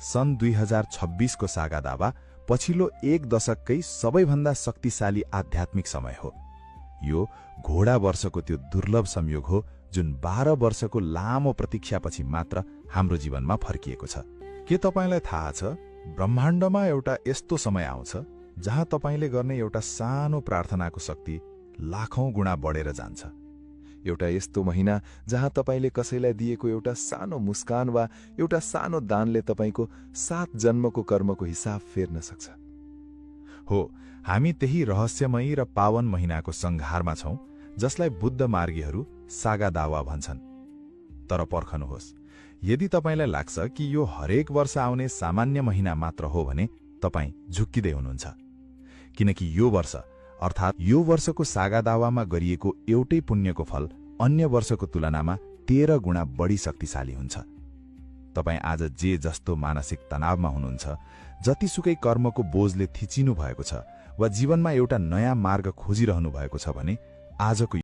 सन् 2026 को सागा दावा पछिल्लो एक दशककै सबैभन्दा शक्तिशाली आध्यात्मिक समय हो। यो घोडा वर्षको त्यो दुर्लभ संयोग हो जुन 12 वर्षको लामो प्रतीक्षापछि मात्र हाम्रो जीवनमा फर्किएको छ। के तपाईलाई थाहा छ, ब्रह्माण्डमा एउटा यस्तो समय आउँछ जहाँ तपाईले गर्ने एउटा सानो प्रार्थनाको शक्ति लाखौं गुणा बढेर जान्छ। एउटा यस्तो महिना जहाँ तपाईले कसैलाई दिएको एउटा सानो मुस्कान वा एउटा सानो दानले तपाईको 7 जन्मको कर्मको हिसाब फेर्न सक्छ। हो, हामी त्यही रहस्यमयी र पावन महिनाको संघारमा छौं जसलाई बुद्ध मार्गीहरू सागा दावा भन्छन्। तर पर्खनुहोस्, यदि तपाईलाई लाग्छ कि यो हरेक वर्ष आउने सामान्य महिना मात्र हो भने तपाई झुक्किदै हुनुहुन्छ, किनकि यो वर्ष अर्थात् यो वर्षको सागा दावामा गरिएको एउटै पुण्यको फल अन्य वर्षको तुलनामा 13 गुणा बढी शक्तिशाली हुन्छ। तपाई आज जे जस्तो मानसिक तनावमा हुनुहुन्छ, जतिसुकै कर्मको बोझले थिचिनु भएको छ वा जीवनमा एउटा नयाँ मार्ग खोजिरहनु भएको छ भने आजको